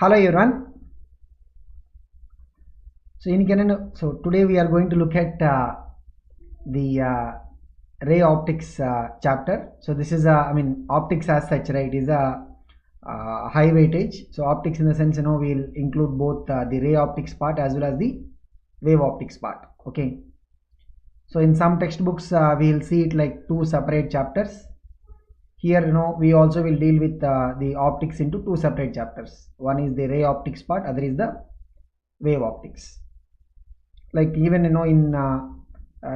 Hello everyone. So today we are going to look at the ray optics chapter. So this is optics as such, right, is a high weightage. So optics in the sense, we'll include both the ray optics part as well as the wave optics part. Okay. So in some textbooks we'll see it like two separate chapters. Here we also will deal with the optics into two separate chapters. One is the ray optics part, other is the wave optics. Like even in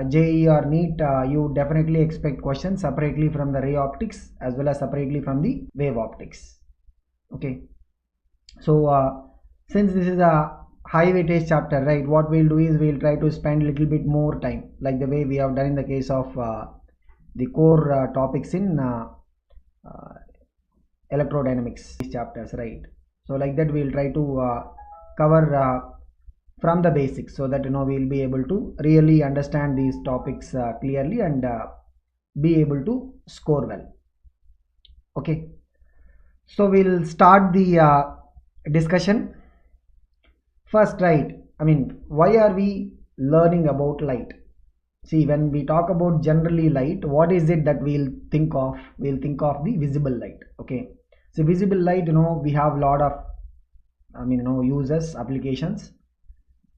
JEE or NEET, you definitely expect questions separately from the ray optics as well as separately from the wave optics. Okay, so since this is a high weightage chapter, right, what we'll do is we'll try to spend a little bit more time, like the way we have done in the case of the core topics in electrodynamics chapters, right? So like that we'll try to cover from the basics, so that we'll be able to really understand these topics clearly and be able to score well. Okay, so we'll start the discussion first, right? Why are we learning about light? See, when we talk about generally light, what is it that we'll think of? We'll think of the visible light. Okay, so visible light, we have a lot of uses, applications,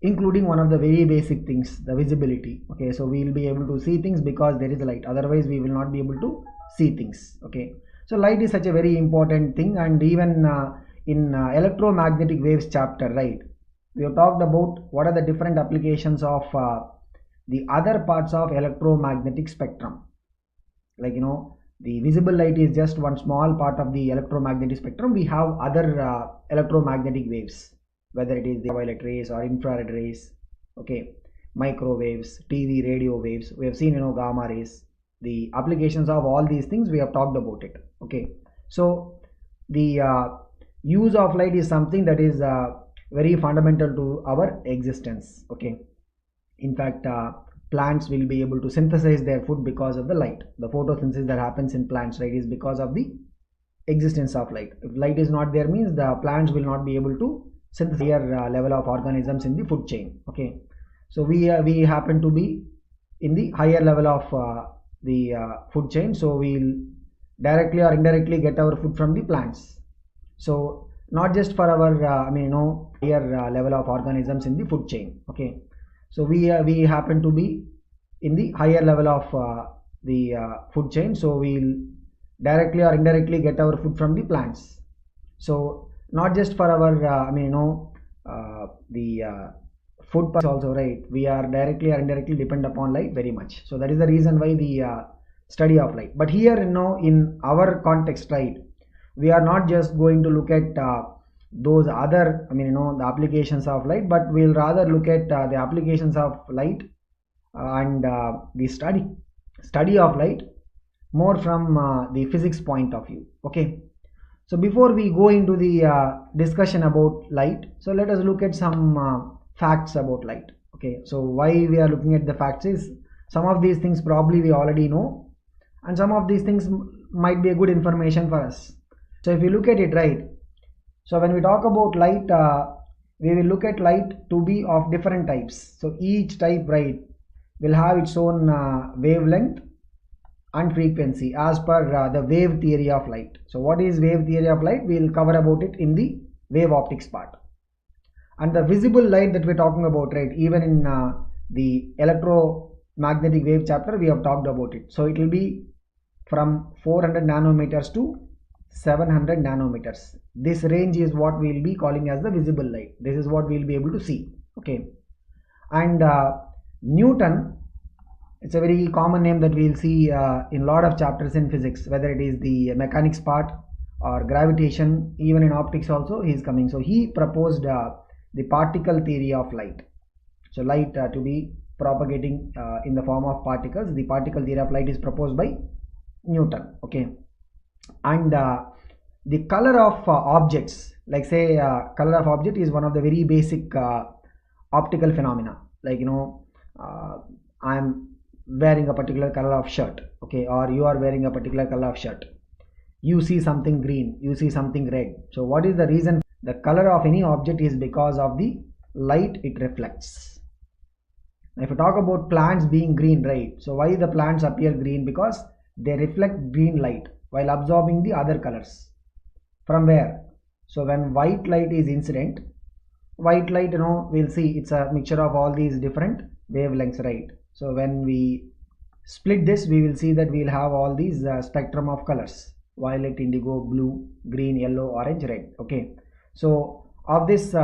including one of the very basic things, the visibility. Okay, so we'll be able to see things because there is light, otherwise we will not be able to see things. Okay, so light is such a very important thing, and even in electromagnetic waves chapter, right, we have talked about what are the different applications of the other parts of electromagnetic spectrum. Like the visible light is just one small part of the electromagnetic spectrum. We have other electromagnetic waves, whether it is the violet rays or infrared rays, okay, microwaves, TV, radio waves. We have seen gamma rays. The applications of all these things, we have talked about it. Okay, so the use of light is something that is very fundamental to our existence. Okay, in fact plants will be able to synthesize their food because of the light. The photosynthesis that happens in plants, right, is because of the existence of light. If light is not there, means the plants will not be able to synthesize higher level of organisms in the food chain. Okay, so we happen to be in the higher level of the food chain, so we'll directly or indirectly get our food from the plants. So not just for our higher level of organisms in the food chain. Okay, so we happen to be in the higher level of the food chain, so we'll directly or indirectly get our food from the plants. So not just for our the food parts also, right, we are directly or indirectly depend upon light very much. So that is the reason why the study of light. But here in our context, right, we are not just going to look at those other the applications of light, but we'll rather look at the applications of light and the study of light more from the physics point of view. Okay, so before we go into the discussion about light, so let us look at some facts about light. Okay, so why we are looking at the facts is some of these things probably we already know, and some of these things might be a good information for us. So if you look at it, right, so when we talk about light, we will look at light to be of different types. So each type, right, will have its own wavelength and frequency as per the wave theory of light. So what is wave theory of light? We will cover about it in the wave optics part. And the visible light that we're talking about, right, even in the electromagnetic wave chapter, we have talked about it. So it will be from 400 nanometers to 700 nanometers. This range is what we will be calling as the visible light. This is what we will be able to see. Okay, and Newton, it's a very common name that we will see in a lot of chapters in physics, whether it is the mechanics part or gravitation, even in optics also he is coming. So he proposed the particle theory of light. So light to be propagating in the form of particles. The particle theory of light is proposed by Newton. Okay, and the color of objects, like say color of object is one of the very basic optical phenomena. Like I'm wearing a particular color of shirt, okay, or you are wearing a particular color of shirt. You see something green, you see something red. So what is the reason? The color of any object is because of the light it reflects. If we talk about plants being green, right? So why the plants appear green? Because they reflect green light while absorbing the other colors. From where? So when white light is incident, white light, we'll see it's a mixture of all these different wavelengths, right? So when we split this, we will see that we'll have all these spectrum of colors: violet, indigo, blue, green, yellow, orange, red. Okay, so of this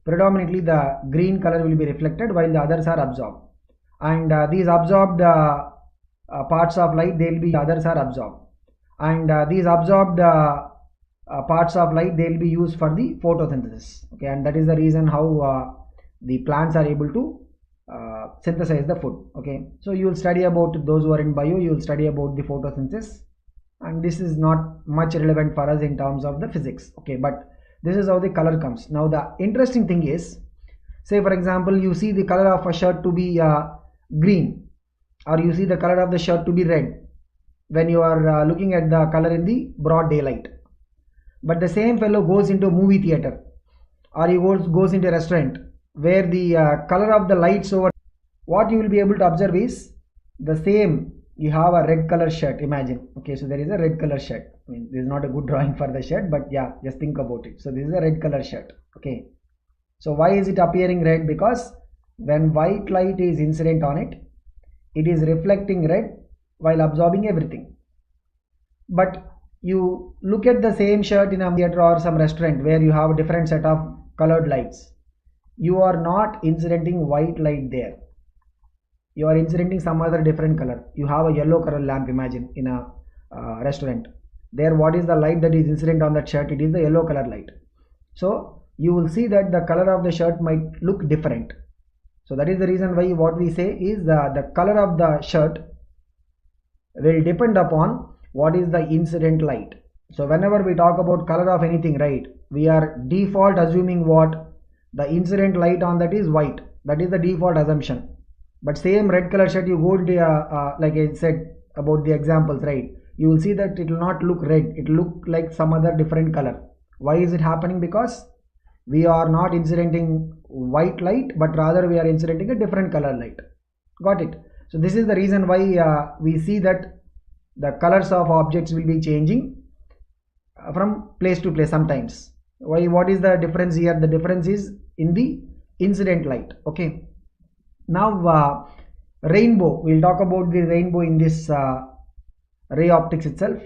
predominantly the green color will be reflected while the others are absorbed, and these absorbed parts of light, they'll be others are absorbed, and these absorbed parts of light, they'll be used for the photosynthesis. Okay, and that is the reason how the plants are able to synthesize the food. Okay, so you will study about, those who are in bio, you will study about the photosynthesis, and this is not much relevant for us in terms of the physics. Okay, but this is how the color comes. Now the interesting thing is, say for example, you see the color of a shirt to be green, or you see the color of the shirt to be red when you are looking at the color in the broad daylight. But the same fellow goes into a movie theater, or he goes into a restaurant where the color of the lights over, what you will be able to observe is the same. You have a red color shirt, imagine. Okay, so there is a red color shirt. I mean, this is not a good drawing for the shirt, but yeah, just think about it. So this is a red color shirt. Okay, so why is it appearing red? Because when white light is incident on it, it is reflecting red while absorbing everything. But you look at the same shirt in a theater or some restaurant where you have a different set of colored lights, you are not incidenting white light there. You are incidenting some other different color. You have a yellow color lamp, imagine, in a restaurant. There, what is the light that is incident on that shirt? It is the yellow color light. So you will see that the color of the shirt might look different. So that is the reason why what we say is the color of the shirt will depend upon what is the incident light. So whenever we talk about color of anything, right, we are default assuming what? The incident light on that is white. That is the default assumption. But same red color shirt, you go to like I said about the examples, right, you will see that it will not look red, it will look like some other different color. Why is it happening? Because we are not incidenting white light, but rather we are incidenting a different color light. Got it? So this is the reason why we see that the colors of objects will be changing from place to place sometimes. Why? What is the difference here? The difference is in the incident light. Okay, now rainbow, we'll talk about the rainbow in this ray optics itself.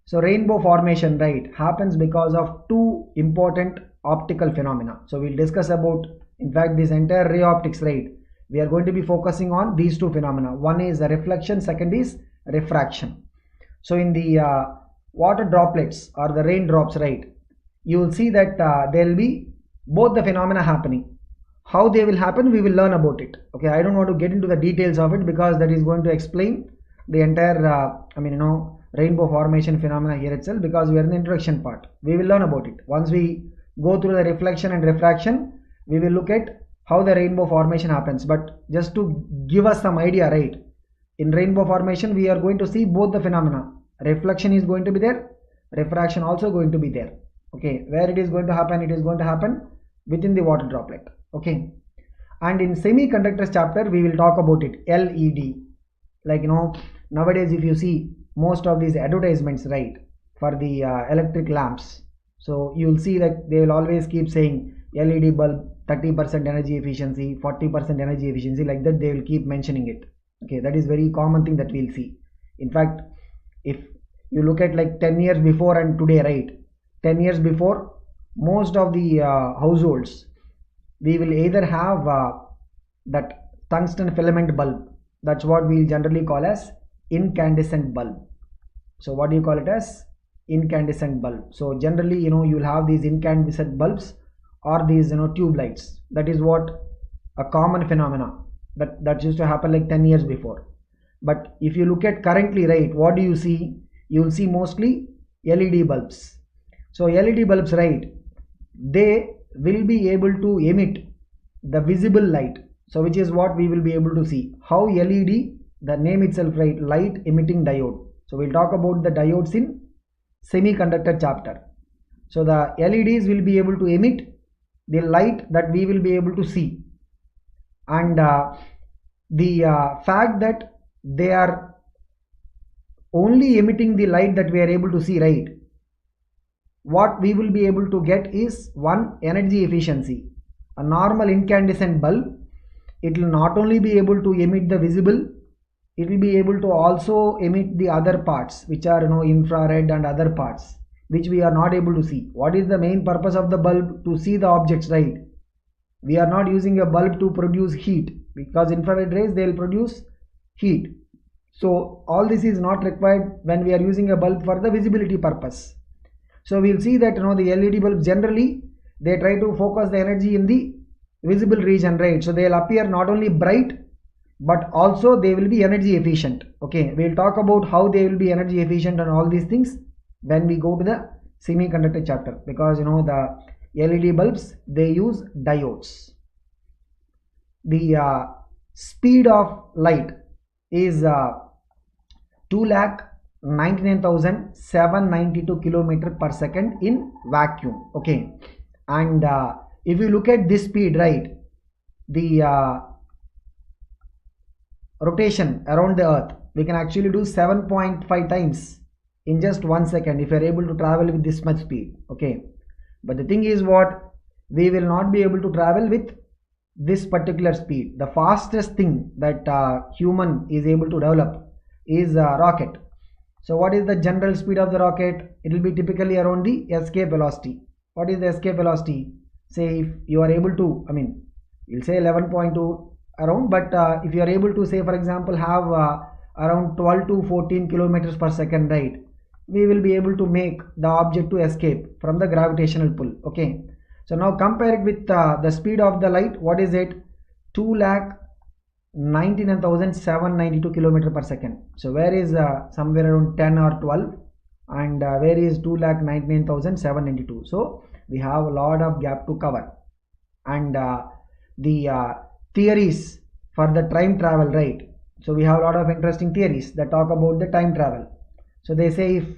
So rainbow formation, right, happens because of two important optical phenomena. So we'll discuss about, in fact, this entire ray optics, right, we are going to be focusing on these two phenomena. One is the reflection, second is refraction. So in the water droplets or the raindrops, right, you will see that there will be both the phenomena happening. How they will happen, we will learn about it. Okay, I don't want to get into the details of it because that is going to explain the entire rainbow formation phenomena here itself, because we are in the introduction part. We will learn about it. Once we go through the reflection and refraction, we will look at how the rainbow formation happens. But just to give us some idea, right, in rainbow formation we are going to see both the phenomena. Reflection is going to be there, refraction also going to be there. Okay, where it is going to happen? It is going to happen within the water droplet. Okay, and in semiconductors chapter we will talk about it. LED, like nowadays if you see most of these advertisements, right, for the electric lamps, so you will see that they will always keep saying LED bulb 30% energy efficiency, 40% energy efficiency, like that they will keep mentioning it. Okay, that is very common thing that we'll see. In fact, if you look at like 10 years before and today, right, 10 years before, most of the households, we will either have that tungsten filament bulb, that's what we generally call as incandescent bulb. So what do you call it as? Incandescent bulb. So generally, you'll have these incandescent bulbs or these tube lights. That is what a common phenomena that used to happen like 10 years before. But if you look at currently, right, what do you see? You will see mostly LED bulbs. So LED bulbs, right, they will be able to emit the visible light. So which is what we will be able to see. How LED, the name itself, right, light emitting diode. So we'll talk about the diodes in semiconductor chapter. So the LEDs will be able to emit the light that we will be able to see, and the fact that they are only emitting the light that we are able to see, right? What we will be able to get is one, energy efficiency. A normal incandescent bulb, it will not only be able to emit the visible, it will be able to also emit the other parts, which are infrared and other parts which we are not able to see. What is the main purpose of the bulb? To see the objects, right? We are not using a bulb to produce heat, because infrared rays, they will produce heat. So all this is not required when we are using a bulb for the visibility purpose. So we'll see that the LED bulbs generally, they try to focus the energy in the visible region, right? So they'll appear not only bright, but also they will be energy efficient. Okay, we'll talk about how they will be energy efficient and all these things when we go to the semiconductor chapter, because the LED bulbs, they use diodes. The speed of light is 2,99,792 km per second in vacuum. Okay, and if you look at this speed, right, the rotation around the earth, we can actually do 7.5 times in just 1 second if you are able to travel with this much speed. Okay, but the thing is what, we will not be able to travel with this particular speed. The fastest thing that human is able to develop is a rocket. So what is the general speed of the rocket? It will be typically around the escape velocity. What is the escape velocity? Say if you are able to, you'll say 11.2 around, but if you are able to, say for example, have around 12 to 14 kilometers per second, right, we will be able to make the object to escape from the gravitational pull. Okay, so now compare it with the speed of the light. What is it? 2,99,792 km per second. So where is somewhere around 10 or 12, and where is 2,99,792? So we have a lot of gap to cover. And the theories for the time travel, right? So we have a lot of interesting theories that talk about the time travel. So they say if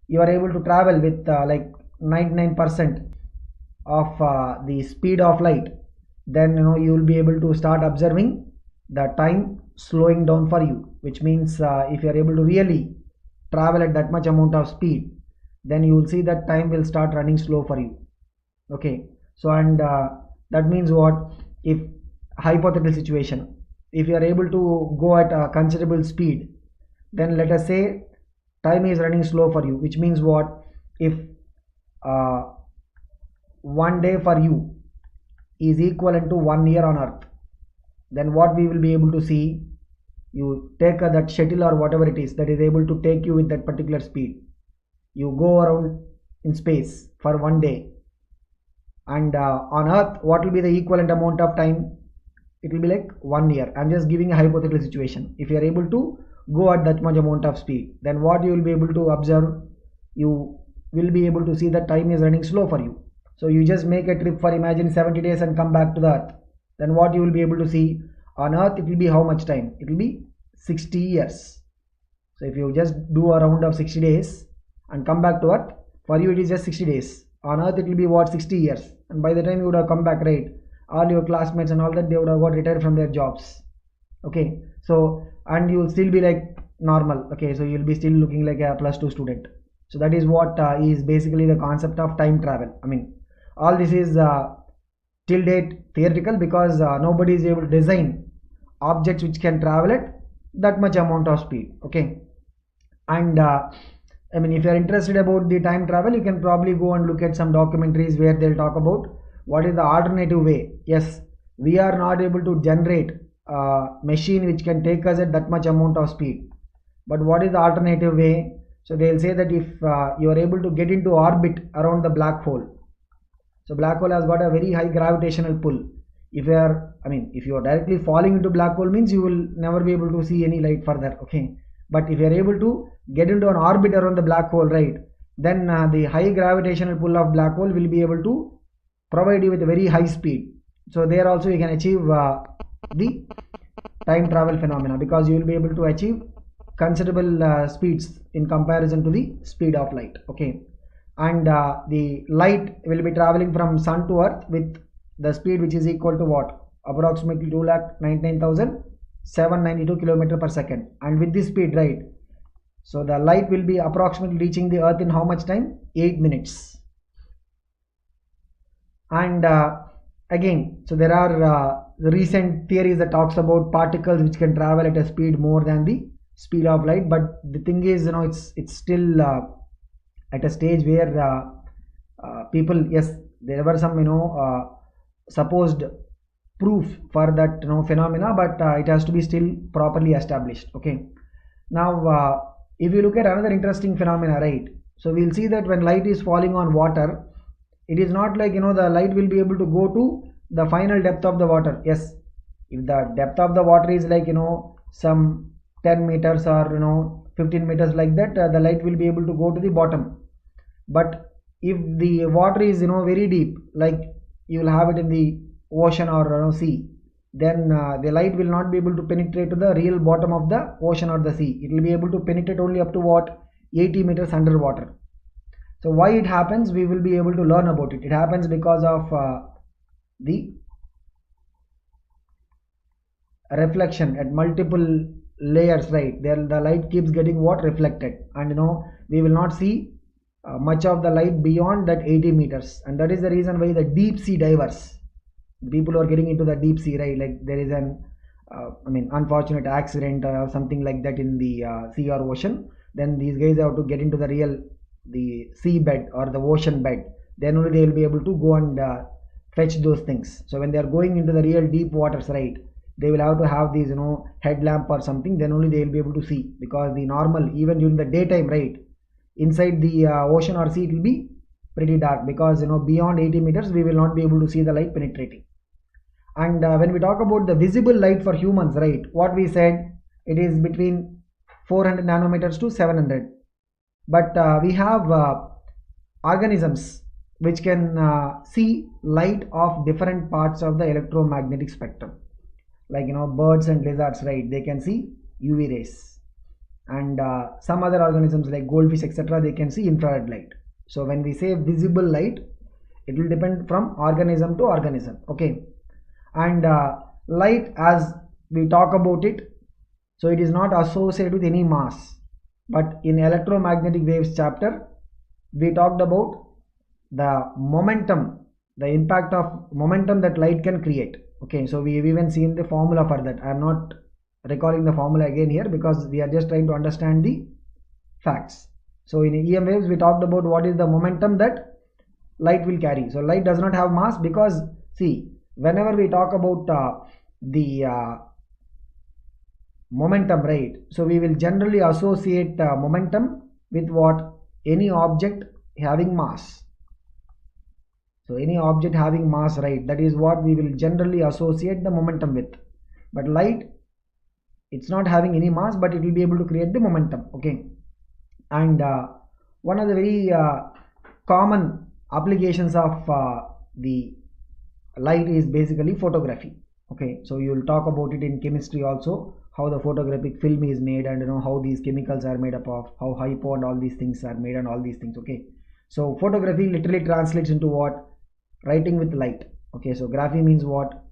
you are able to travel with like 99% of the speed of light, then you will be able to start observing the time slowing down for you, which means if you are able to really travel at that much amount of speed, then you will see that time will start running slow for you. Okay, so and that means what, if hypothetical situation, if you are able to go at a considerable speed, then let us say time is running slow for you, which means what, if 1 day for you is equivalent to 1 year on earth, then what we will be able to see, you take that shuttle or whatever it is that is able to take you with that particular speed, you go around in space for 1 day, and on earth what will be the equivalent amount of time? It will be like 1 year. I'm just giving a hypothetical situation. If you are able to go at that much amount of speed, then what you will be able to observe, you will be able to see that time is running slow for you. So you just make a trip for imagine 70 days and come back to the earth, then what you will be able to see on earth, it will be how much time? It will be 60 years. So if you just do a round of 60 days and come back to earth, for you it is just 60 days. On earth it will be what, 60 years, and by the time you would have come back, right, all your classmates and all that, they would have got retired from their jobs. Okay, so and you will still be like normal. Okay, so you will be still looking like a +2 student. So that is what is basically the concept of time travel. All this is till date theoretical, because nobody is able to design objects which can travel at that much amount of speed. Okay, and if you are interested about the time travel, you can probably go and look at some documentaries where they'll talk about what is the alternative way. Yes, we are not able to generate a machine which can take us at that much amount of speed, but what is the alternative way? So they'll say that if you are able to get into orbit around the black hole, so black hole has got a very high gravitational pull. If you are if you are directly falling into black hole, means you will never be able to see any light further. Okay, but if you are able to get into an orbit around the black hole, right, then the high gravitational pull of black hole will be able to provide you with a very high speed. So there also you can achieve the time travel phenomena, because you will be able to achieve considerable speeds in comparison to the speed of light. Okay, and the light will be traveling from sun to earth with the speed which is equal to what? Approximately 2,99,792 km per second, and with this speed, right, so the light will be approximately reaching the earth in how much time? 8 minutes. And again, so there are recent theories that talks about particles which can travel at a speed more than the speed of light, but the thing is, it's still at a stage where people, yes, there were some supposed proof for that phenomena, but it has to be still properly established. Okay, now if you look at another interesting phenomena, right, so we'll see that when light is falling on water, it is not like the light will be able to go to the final depth of the water. Yes, if the depth of the water is like some 10 meters or 15 meters like that, the light will be able to go to the bottom. But if the water is very deep, like you will have it in the ocean or sea, then the light will not be able to penetrate to the real bottom of the ocean or the sea. It will be able to penetrate only up to what? 80 meters underwater. So why it happens, we will be able to learn about it. It happens because of the reflection at multiple layers, right? There the light keeps getting what? Reflected, and we will not see much of the light beyond that 80 meters, and that is the reason why the deep sea divers, people who are getting into the deep sea, right, like there is an unfortunate accident or something like that in the sea or ocean, then these guys have to get into the sea bed or the ocean bed, then only they will be able to go and fetch those things. So when they are going into the real deep waters, right, they will have to have these headlamp or something, then only they will be able to see, because the normal, even during the daytime, right, inside the ocean or sea, it will be pretty dark, because beyond 80 meters we will not be able to see the light penetrating. And when we talk about the visible light for humans, right, what we said, it is between 400 nanometers to 700, but we have organisms which can see light of different parts of the electromagnetic spectrum, like birds and lizards, right, they can see UV rays, and some other organisms like goldfish, etc., they can see infrared light. So when we say visible light, it will depend from organism to organism. Okay, and light, as we talk about it, so it is not associated with any mass, but in electromagnetic waves chapter we talked about the momentum, the impact of momentum that light can create. Okay, so we have even seen the formula for that. I am not recalling the formula again here, because we are just trying to understand the facts. So in EM waves we talked about what is the momentum that light will carry. So light does not have mass, because see, whenever we talk about the momentum, right, so we will generally associate momentum with what? Any object having mass. So any object having mass, right, that is what we will generally associate the momentum with. But light, it's not having any mass, but it will be able to create the momentum. Okay, and one of the very common applications of the light is basically photography. Okay, so you will talk about it in chemistry also, how the photographic film is made, and how these chemicals are made up of, how hypo and all these things are made, and all these things. Okay, so photography literally translates into what? Writing with light. Okay, so graphy means what?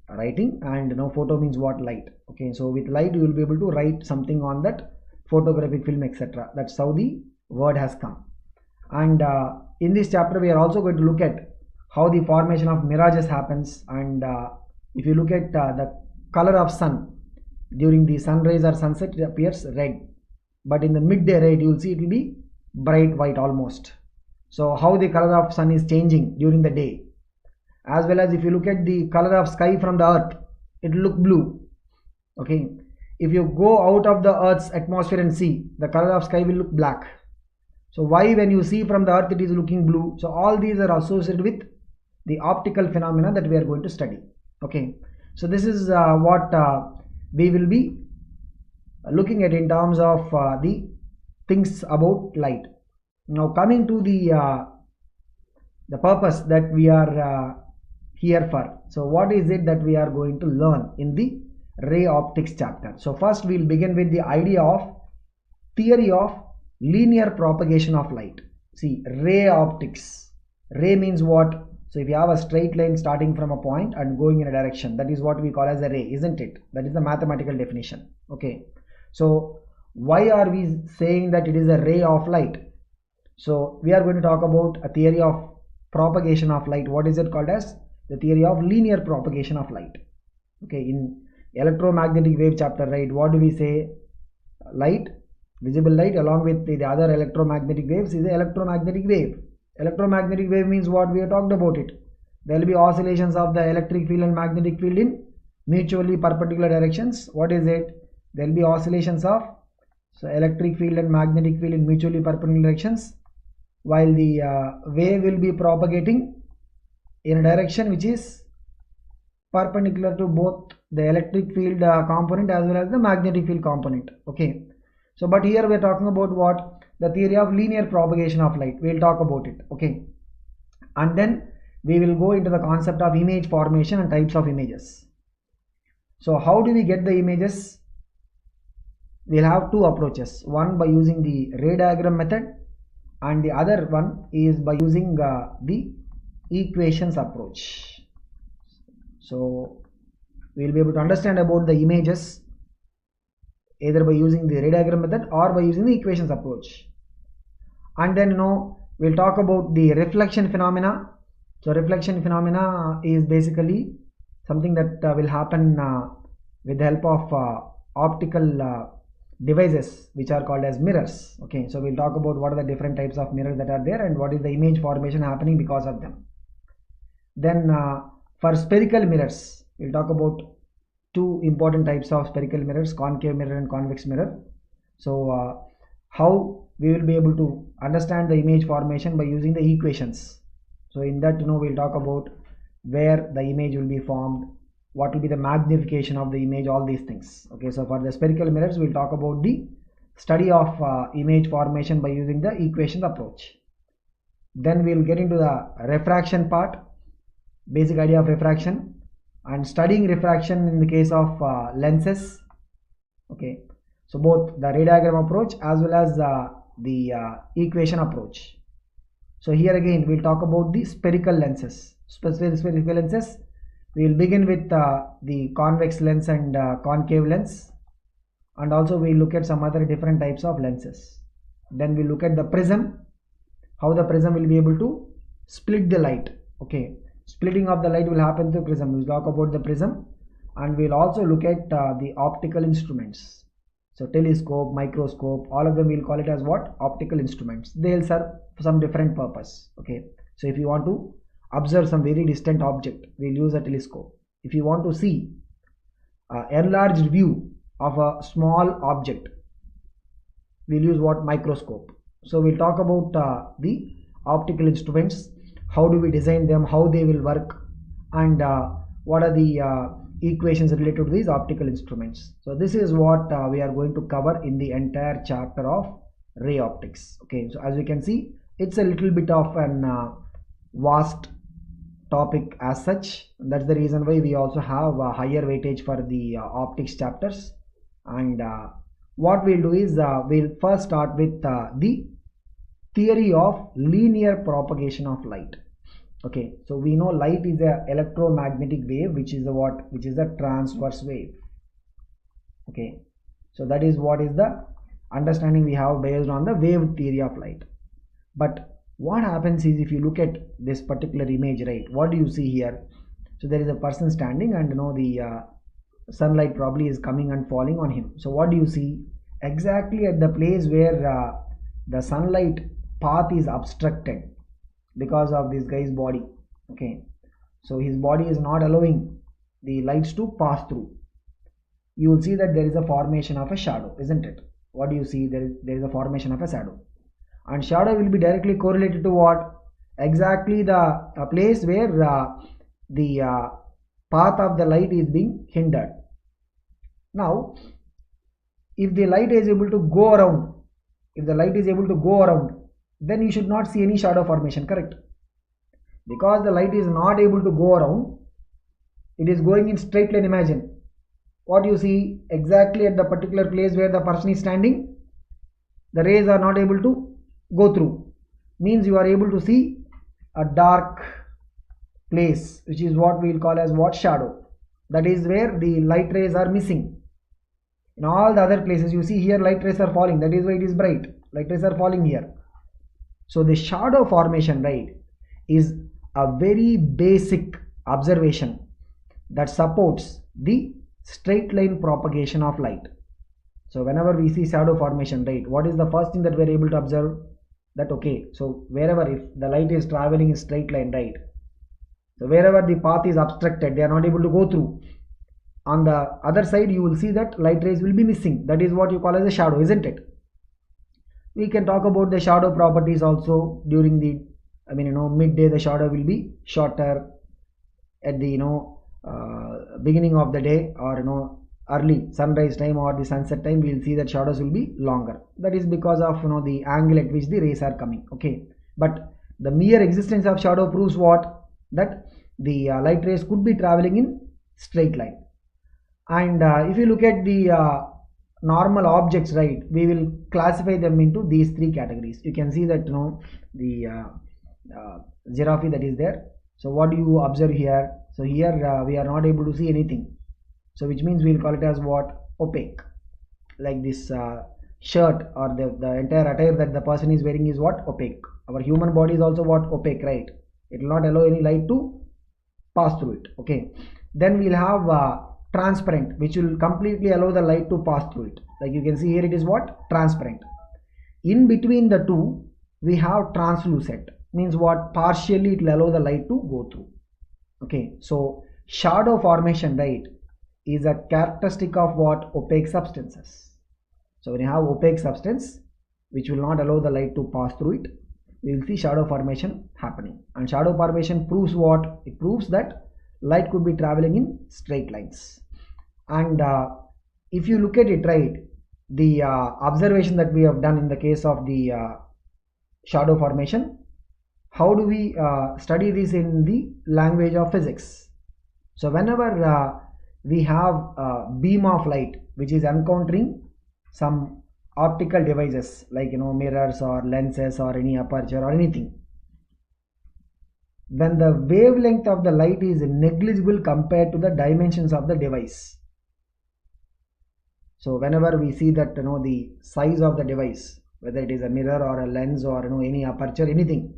Writing, and photo means what? Light. Okay, so with light you will be able to write something on that photographic film, etc. That's how the word has come. And in this chapter we are also going to look at how the formation of mirages happens, and if you look at the color of sun during the sunrise or sunset, it appears red, but in the midday, right, you will see it will be bright white almost. So how the color of sun is changing during the day, as well as if you look at the color of sky from the earth, it will look blue. Okay, if you go out of the earth's atmosphere and see, the color of sky will look black. So why, when you see from the earth, it is looking blue? So all these are associated with the optical phenomena that we are going to study. Okay, so this is what we will be looking at in terms of the things about light. Now coming to the purpose that we are here for. So what is it that we are going to learn in the ray optics chapter? So first we'll begin with the idea of theory of linear propagation of light. see, ray optics. Ray means what? So if you have a straight line starting from a point and going in a direction, that is what we call as a ray, isn't it? That is the mathematical definition. Okay, so why are we saying that it is a ray of light? So we are going to talk about a theory of propagation of light. What is it called as? The theory of linear propagation of light. Okay, in electromagnetic wave chapter, right, what do we say? Light, visible light along with the other electromagnetic waves is an electromagnetic wave. Electromagnetic wave means what? We have talked about it. There will be oscillations of the electric field and magnetic field in mutually perpendicular directions. What is it? There will be oscillations of electric field and magnetic field in mutually perpendicular directions, while the wave will be propagating in a direction which is perpendicular to both the electric field component as well as the magnetic field component. Okay, so but here we are talking about what? The theory of linear propagation of light. We will talk about it. Okay, and then we will go into the concept of image formation and types of images. So how do we get the images? We'll have two approaches, one by using the ray diagram method and the other one is by using the equations approach. So we'll be able to understand about the images either by using the ray diagram method or by using the equations approach. And then we'll talk about the reflection phenomena. So reflection phenomena is basically something that will happen with the help of optical devices which are called as mirrors. Okay, so we'll talk about what are the different types of mirrors that are there and what is the image formation happening because of them. Then for spherical mirrors, we'll talk about two important types of spherical mirrors, concave mirror and convex mirror. So how we will be able to understand the image formation by using the equations. So in that we'll talk about where the image will be formed, what will be the magnification of the image, all these things. Okay, so for the spherical mirrors we'll talk about the study of image formation by using the equation approach. Then we'll get into the refraction part, basic idea of refraction and studying refraction in the case of lenses. Okay, so both the ray diagram approach as well as the equation approach. So here again we'll talk about the spherical lenses. Spherical lenses, we will begin with the convex lens and concave lens, and also we look at some other different types of lenses. Then we look at the prism, how the prism will be able to split the light. Okay, splitting of the light will happen through prism. We'll talk about the prism, and we'll also look at the optical instruments. So telescope, microscope, all of them we'll call it as what? Optical instruments. They'll serve for some different purpose. Okay, so if you want to observe some very distant object, we'll use a telescope. If you want to see enlarged view of a small object, we'll use what? Microscope. So we'll talk about the optical instruments, how do we design them, how they will work, and what are the equations related to these optical instruments. So this is what we are going to cover in the entire chapter of ray optics. Okay, so as you can see, it's a little bit of an vast topic as such. That's the reason why we also have a higher weightage for the optics chapters. And what we'll do is we'll first start with the theory of linear propagation of light. Okay, so we know light is a electromagnetic wave, which is a what? Which is a transverse wave. Okay, so that is what is the understanding we have based on the wave theory of light. But what happens is, if you look at this particular image, right, what do you see here? So there is a person standing, and the sunlight probably is coming and falling on him. So what do you see? Exactly at the place where the sunlight path is obstructed because of this guy's body. Okay, so his body is not allowing the lights to pass through. You will see that there is a formation of a shadow, isn't it? What do you see? There is a formation of a shadow, and shadow will be directly correlated to what? Exactly the place where the path of the light is being hindered. Now if the light is able to go around, then you should not see any shadow formation, correct? Because the light is not able to go around, it is going in straight line. Imagine what you see exactly at the particular place where the person is standing, the rays are not able to go through. means you are able to see a dark place, which is what we will call as what? Shadow. That is where the light rays are missing. In all the other places you see here light rays are falling, that is why it is bright. Light rays are falling here. So the shadow formation, right, is a very basic observation that supports the straight line propagation of light. So whenever we see shadow formation, right, what is the first thing that we are able to observe? That okay, so wherever if the light is traveling in straight line, right, so wherever the path is obstructed, they are not able to go through. On the other side, you will see that light rays will be missing. That is what you call as a shadow, isn't it? We can talk about the shadow properties also during the, midday the shadow will be shorter. At the beginning of the day, or early sunrise time or the sunset time, we will see that shadows will be longer. That is because of the angle at which the rays are coming. Okay, but the mere existence of shadow proves what? That the light rays could be traveling in straight line. And if you look at the normal objects, right, we will classify them into these three categories. You can see that the giraffe that is there. So what do you observe here? So here we are not able to see anything, so which means we will call it as what? Opaque. Like this shirt or the entire attire that the person is wearing is what? Opaque. Our human body is also what? Opaque, right? It will not allow any light to pass through it. Okay, then we'll have transparent, which will completely allow the light to pass through it. Like you can see here, it is what? Transparent. In between the two we have translucent, means what? Partially it will allow the light to go through. Okay, so shadow formation, right, is a characteristic of what? Opaque substances. So when you have opaque substance which will not allow the light to pass through it, we will see shadow formation happening. And shadow formation proves what? It proves that light could be traveling in straight lines. And if you look at it, right, the observation that we have done in the case of the shadow formation, how do we study this in the language of physics? So whenever we have a beam of light which is encountering some optical devices like mirrors or lenses or any aperture or anything, when the wavelength of the light is negligible compared to the dimensions of the device. So whenever we see that the size of the device, whether it is a mirror or a lens or any aperture, anything,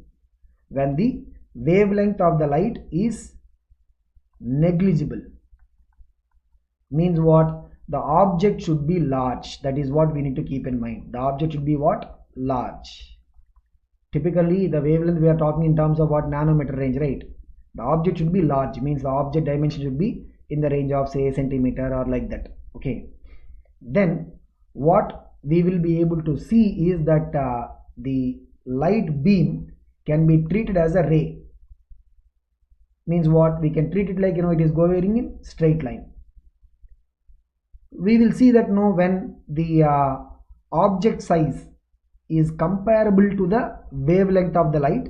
when the wavelength of the light is negligible, means what? The object should be large. That is what we need to keep in mind. The object should be what? Large. Typically the wavelength we are talking in terms of what? Nanometer range, right? The object should be large, means the object dimension should be in the range of say centimeter or like that. Okay, then what we will be able to see is that the light beam can be treated as a ray. Means what? We can treat it like it is going in straight line. We will see that when the object size is comparable to the wavelength of the light,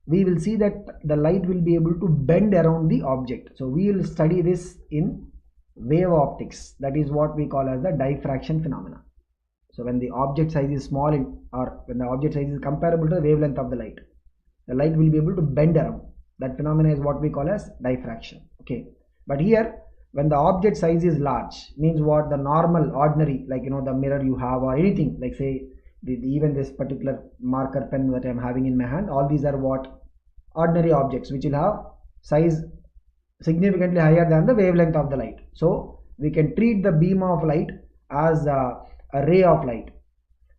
we will see that the light will be able to bend around the object. So we will study this in wave optics. That is what we call as the diffraction phenomena. So when the object size is small or when the object size is comparable to the wavelength of the light will be able to bend around. That phenomena is what we call as diffraction. Okay, but here when the object size is large, means what? The normal ordinary, like the mirror you have or anything, like say even this particular marker pen that I am having in my hand, all these are what? Ordinary objects which will have size significantly higher than the wavelength of the light. So we can treat the beam of light as a ray of light,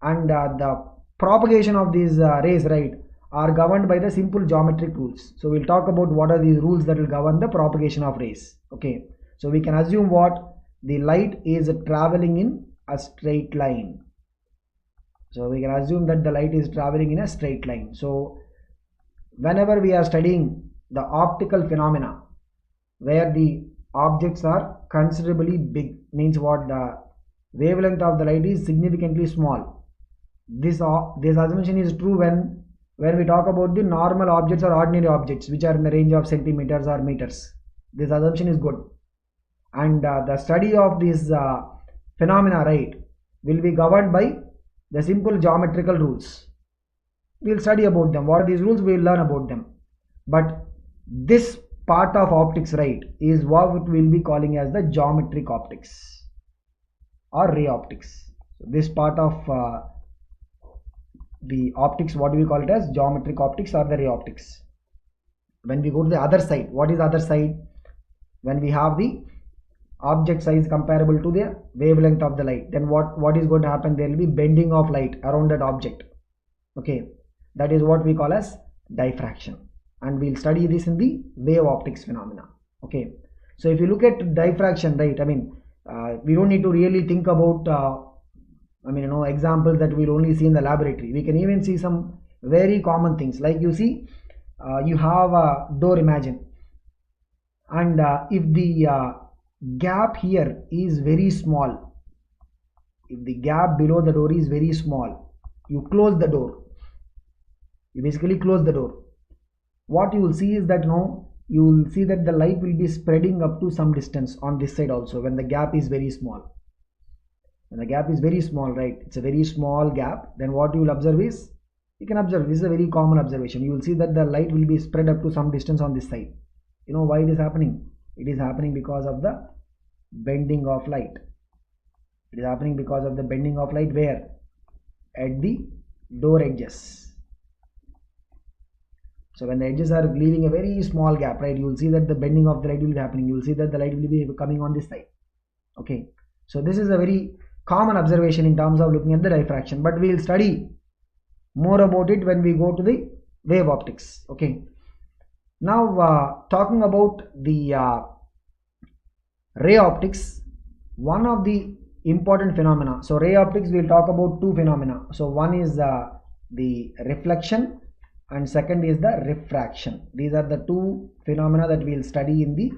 and the propagation of these rays, right, are governed by the simple geometric rules. So we'll talk about what are these rules that will govern the propagation of rays. Okay, so we can assume what? The light is traveling in a straight line. So we can assume that the light is traveling in a straight line. So whenever we are studying the optical phenomena where the objects are considerably big, means what? The wavelength of the light is significantly small. This assumption is true when we talk about the normal objects or ordinary objects which are in the range of centimeters or meters. This assumption is good, and the study of this phenomena, right, will be governed by the simple geometrical rules. we'll study about them. What are these rules? We'll learn about them. But this part of optics, right, is what we'll be calling as the geometric optics or ray optics. So this part of the optics, what do we call it as? Geometric optics or the ray optics. When we go to the other side, what is the other side? When we have the object size comparable to the wavelength of the light, then what is going to happen? There will be bending of light around that object. Okay, that is what we call as diffraction, and we'll study this in the wave optics phenomena. Okay, so if you look at diffraction, right, I mean, we don't need to really think about examples that we'll only see in the laboratory. We can even see some very common things, like you see, you have a door, imagine, and if the gap here is very small, if the gap below the door is very small, you close the door, you basically close the door. What you will see is that you will see that the light will be spreading up to some distance on this side also when the gap is very small. When the gap is very small, right, it's a very small gap, then what you will observe is, you can observe, this is a very common observation, you will see that the light will be spread up to some distance on this side. You know why it is happening? It is happening because of the bending of light. It is happening because of the bending of light. Where? At the door edges. So when the edges are leaving a very small gap, right, you will see that the bending of the light will be happening. You will see that the light will be coming on this side. Okay, so this is a very common observation in terms of looking at the diffraction, but we will study more about it when we go to the wave optics. Okay, now talking about the ray optics, one of the important phenomena. So ray optics, we will talk about two phenomena. So one is the reflection, and second is the refraction. These are the two phenomena that we will study in the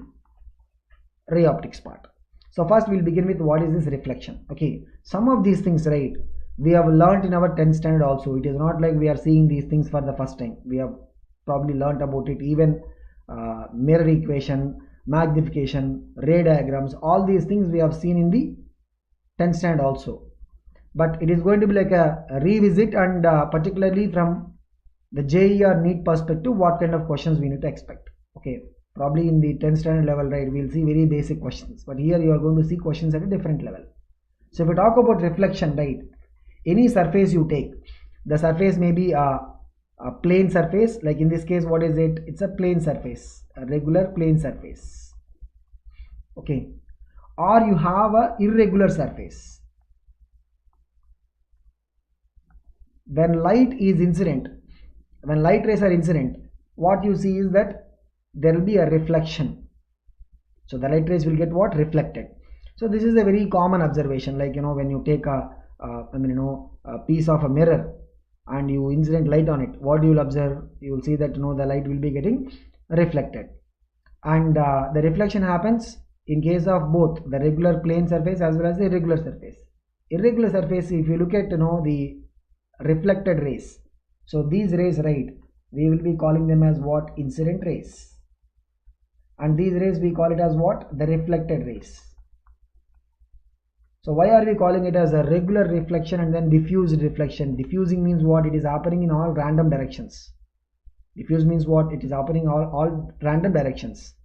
ray optics part. So first we'll begin with what is this reflection. Okay, some of these things, right, we have learnt in our 10th standard also. It is not like we are seeing these things for the first time. We have probably learnt about it. Even mirror equation, magnification, ray diagrams, all these things we have seen in the 10th standard also. But it is going to be like a revisit, and particularly from the JEE or NEET perspective, what kind of questions we need to expect. Okay, probably in the 10th standard level, right, we'll see very basic questions, but here you are going to see questions at a different level. So if we talk about reflection, right, any surface you take, the surface may be a plane surface, like in this case, what is it? It's a plane surface, a regular plane surface. Okay, or you have a irregular surface. When light is incident, when light rays are incident, what you see is that there will be a reflection. So the light rays will get what? Reflected. So this is a very common observation, like when you take a piece of a mirror and you incident light on it, what you will observe? You will see that the light will be getting reflected, and the reflection happens in case of both the regular plane surface as well as the irregular surface. Irregular surface, if you look at the reflected rays, so these rays, right, we will be calling them as what? Incident rays, and these rays we call it as what? The reflected rays. So why are we calling it as a regular reflection and then diffused reflection? Diffusing means what? It is happening in all random directions. Diffuse means what? It is happening all random directions.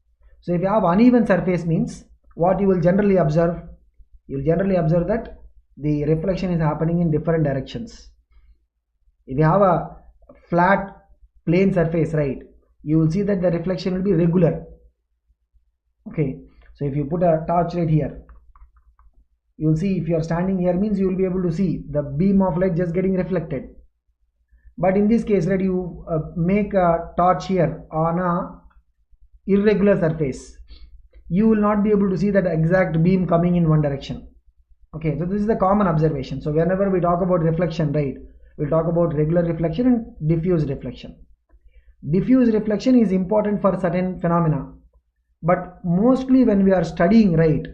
So if you have uneven surface, means what you will generally observe? You will generally observe that the reflection is happening in different directions. If you have a flat plane surface, right, you will see that the reflection will be regular. Okay, so if you put a torch right here, you will see, if you are standing here, means you will be able to see the beam of light just getting reflected. But in this case, right, you make a torch here on a irregular surface, you will not be able to see that exact beam coming in one direction. Okay, so this is the common observation. So whenever we talk about reflection, right, we'll talk about regular reflection and diffuse reflection. Diffuse reflection is important for certain phenomena, but mostly when we are studying, right,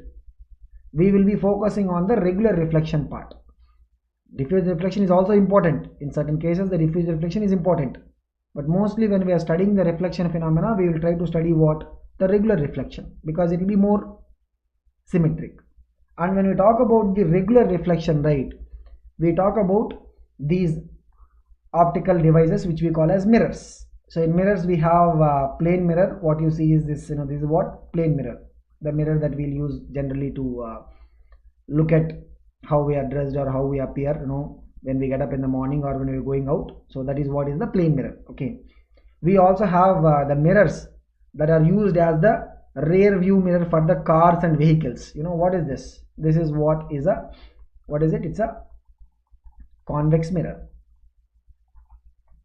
we will be focusing on the regular reflection part. Diffuse reflection is also important. In certain cases, the diffuse reflection is important, but mostly when we are studying the reflection phenomena, we will try to study what? The regular reflection, because it will be more symmetric. And when we talk about the regular reflection, right, we talk about these optical devices which we call as mirrors. So in mirrors we have plane mirror. What you see is this, this is what plane mirror, the mirror that we'll use generally to look at how we are dressed or how we appear, when we get up in the morning or when we're going out. So that is what is the plane mirror. Okay, we also have the mirrors that are used as the rear view mirror for the cars and vehicles. What is this? This is what is it? It's a convex mirror.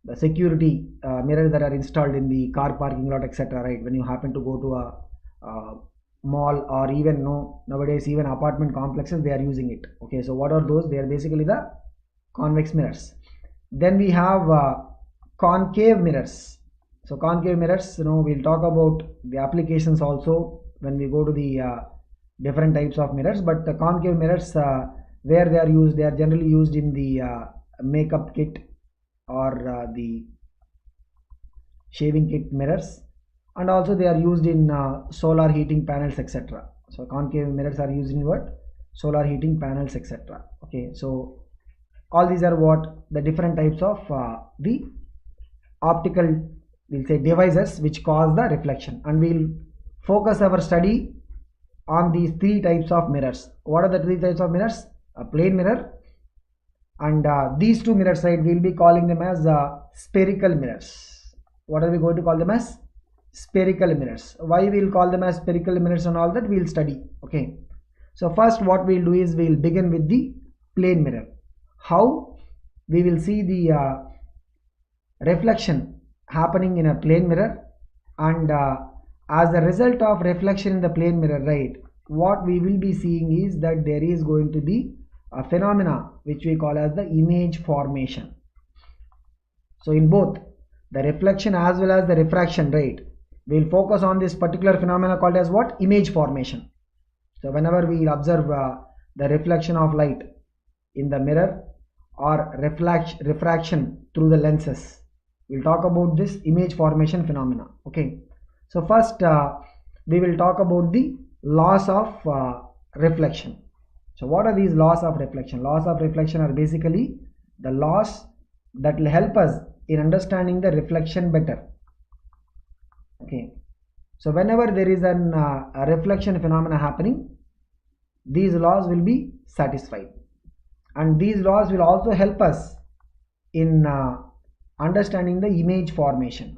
The security mirrors that are installed in the car parking lot, etc. Right? When you happen to go to a mall, or even nowadays even apartment complexes, they are using it. Okay, so what are those? They are basically the convex mirrors. Then we have concave mirrors. So concave mirrors, we'll talk about the applications also when we go to the different types of mirrors. But the concave mirrors, where they are used, they are generally used in the makeup kit or the shaving kit mirrors, and also they are used in solar heating panels, etc. So concave mirrors are used in what? Solar heating panels, etc. Okay, so all these are what the different types of the optical, we'll say, devices which cause the reflection, and we'll focus our study on these three types of mirrors. What are the three types of mirrors? A plane mirror, and these two mirrors, right, we'll be calling them as spherical mirrors. What are we going to call them as? Spherical mirrors. Why we'll call them as spherical mirrors and all that we'll study. Okay, so first what we'll do is we'll begin with the plane mirror. How we will see the reflection happening in a plane mirror, and as a result of reflection in the plane mirror, right, what we will be seeing is that there is going to be a phenomena which we call as the image formation. So in both the reflection as well as the refraction, right, we'll focus on this particular phenomena called as what? Image formation. So whenever we observe the reflection of light in the mirror or refraction through the lenses, we'll talk about this image formation phenomena. Okay, so first we will talk about the laws of reflection. So what are these laws of reflection? Laws of reflection are basically the laws that will help us in understanding the reflection better. Okay, so whenever there is a reflection phenomena happening, these laws will be satisfied, and these laws will also help us in understanding the image formation.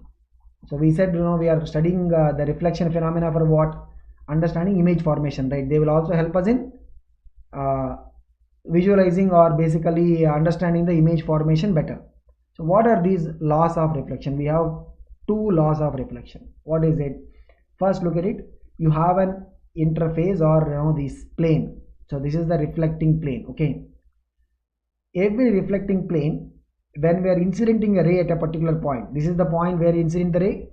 So we said, we are studying the reflection phenomena for what? Understanding image formation, right? They will also help us in visualizing or basically understanding the image formation better. So what are these laws of reflection? We have two laws of reflection. What is it? First, look at it. You have an interface or this plane. So this is the reflecting plane. Okay, every reflecting plane, when we are incidenting a ray at a particular point, this is the point where you incident the ray.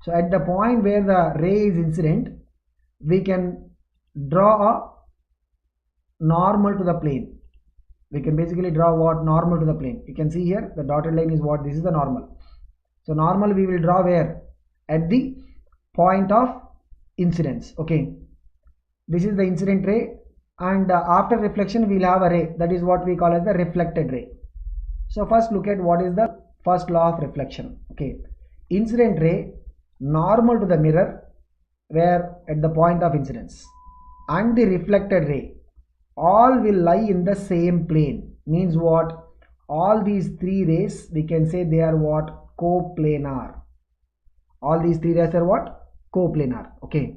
So at the point where the ray is incident, we can draw a normal to the plane. We can basically draw what? Normal to the plane. You can see here the dotted line is what? This is the normal. So normal we will draw where? At the point of incidence. Okay, this is the incident ray, and after reflection we will have a ray, that is what we call as the reflected ray. So first look at what is the first law of reflection. Okay, incident ray normal to the mirror where at the point of incidence, and the reflected ray all will lie in the same plane. Means what? All these three rays, we can say they are what? Coplanar. All these three rays are what? Coplanar. Okay,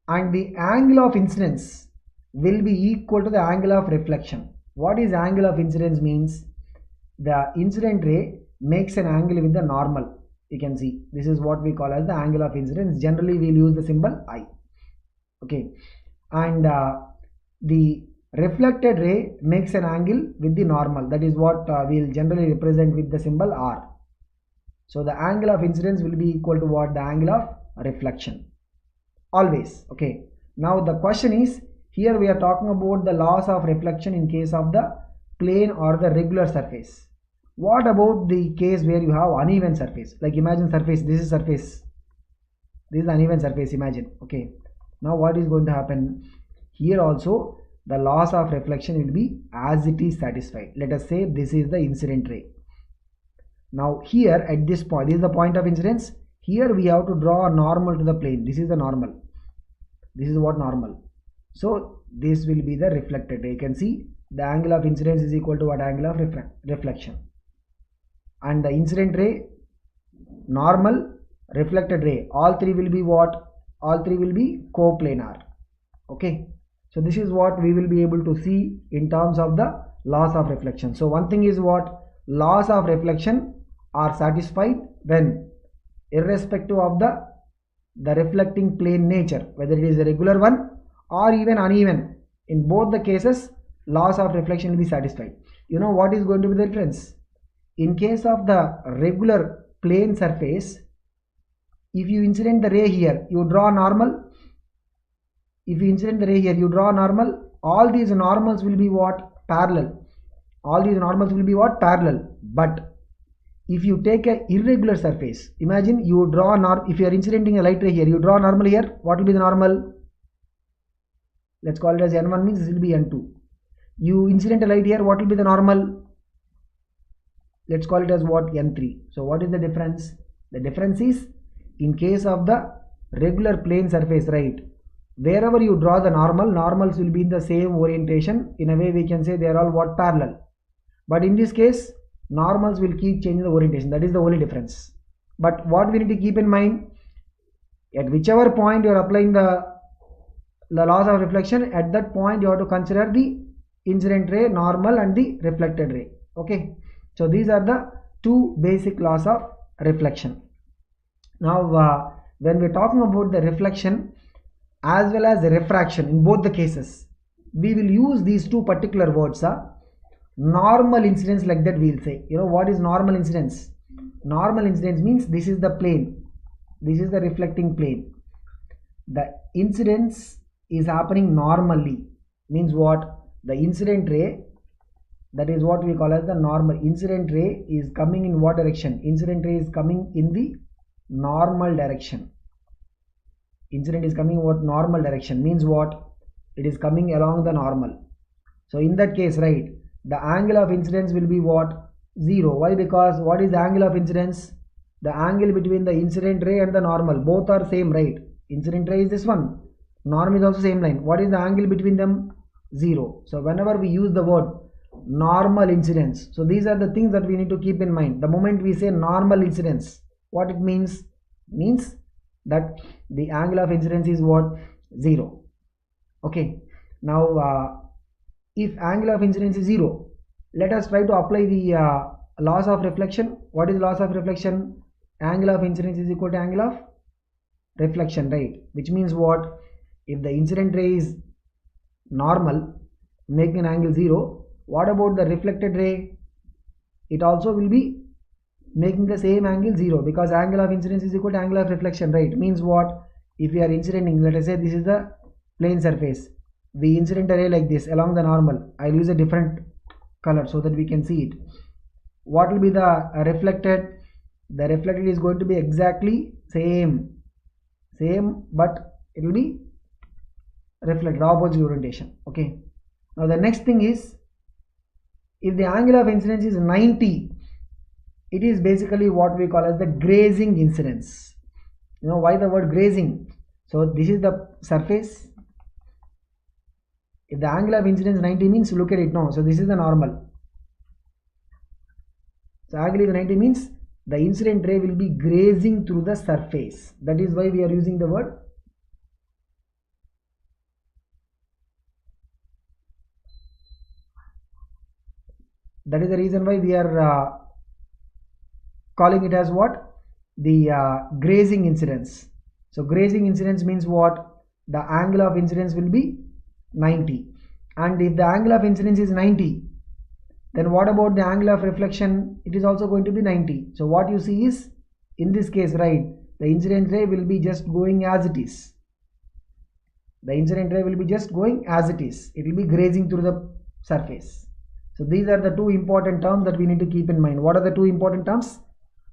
and the angle of incidence will be equal to the angle of reflection. What is angle of incidence? Means the incident ray makes an angle with the normal. You can see this is what we call as the angle of incidence. Generally we will use the symbol I. Okay, and the reflected ray makes an angle with the normal. That is what we will generally represent with the symbol R. So the angle of incidence will be equal to what? The angle of reflection. Always. Okay, now the question is, here we are talking about the laws of reflection in case of the plane or the regular surface. What about the case where you have uneven surface? Like imagine surface, this is surface, this is uneven surface, imagine. Okay, now what is going to happen? Here also the loss of reflection will be as it is satisfied. Let us say this is the incident ray. Now here at this point, this is the point of incidence. Here we have to draw a normal to the plane. This is the normal. This is what normal. So this will be the reflected ray. You can see the angle of incidence is equal to what? Angle of reflection. And the incident ray, normal, reflected ray, all three will be what? All three will be coplanar. Okay. So this is what we will be able to see in terms of the loss of reflection. So one thing is what? Laws of reflection are satisfied when, irrespective of the reflecting plane nature, whether it is a regular one or even uneven, in both the cases laws of reflection will be satisfied. You know what is going to be the difference? In case of the regular plane surface, if you incident the ray here, you draw normal. If you incident the ray here, you draw normal. All these normals will be what? Parallel. All these normals will be what? Parallel. But if you take a irregular surface, imagine you draw if you are incidenting a light ray here, you draw normal here. What will be the normal? Let's call it as N1, means this will be N2. You incident a light here, what will be the normal? Let's call it as what? N3. So what is the difference? The difference is, in case of the regular plane surface, right, wherever you draw the normals will be in the same orientation. In a way we can say they are all what? Parallel. But in this case, normals will keep changing the orientation. That is the only difference. But what we need to keep in mind, at whichever point you are applying the laws of reflection, at that point you have to consider the incident ray, normal, and the reflected ray. Okay. So these are the two basic laws of reflection. Now when we are talking about the reflection as well as the refraction, in both the cases we will use these two particular words. Normal incidence, like that we will say. You know what is normal incidence? Normal incidence means this is the plane, this is the reflecting plane. The incidence is happening normally, means what? The incident ray, that is what we call as the normal. Incident ray is coming in what direction? Incident ray is coming in the normal direction. Incident is coming what? Normal direction, means what? It is coming along the normal. So in that case, right, the angle of incidence will be what? 0. Why? Because what is the angle of incidence? The angle between the incident ray and the normal, both are same, right? Incident ray is this one, norm is also same line. What is the angle between them? 0. So whenever we use the word normal incidence, so these are the things that we need to keep in mind. The moment we say normal incidence, what it means? Means that the angle of incidence is what? 0. Okay. Now if angle of incidence is 0, let us try to apply the laws of reflection. What is laws of reflection? Angle of incidence is equal to angle of reflection, right? Which means what? If the incident ray is normal, making an angle 0, what about the reflected ray? It also will be making the same angle 0, because angle of incidence is equal to angle of reflection, right? Means what? If we are incidenting, let us say this is the plane surface, we incident a ray like this along the normal. I'll use a different color so that we can see it. What will be the reflected? The reflected is going to be exactly same, but it will be reflected, opposite orientation. Okay. Now the next thing is, if the angle of incidence is 90, it is basically what we call as the grazing incidence. You know why the word grazing? So this is the surface. If the angle of incidence 90 means, look at it now. So this is the normal. So angle is 90 means the incident ray will be grazing through the surface. That is why we are using the word. That is the reason why we are calling it as what? The grazing incidence. So grazing incidence means what? The angle of incidence will be 90. And if the angle of incidence is 90, then what about the angle of reflection? It is also going to be 90. So what you see is, in this case, right, the incident ray will be just going as it is. The incident ray will be just going as it is. It will be grazing through the surface. So these are the two important terms that we need to keep in mind. What are the two important terms?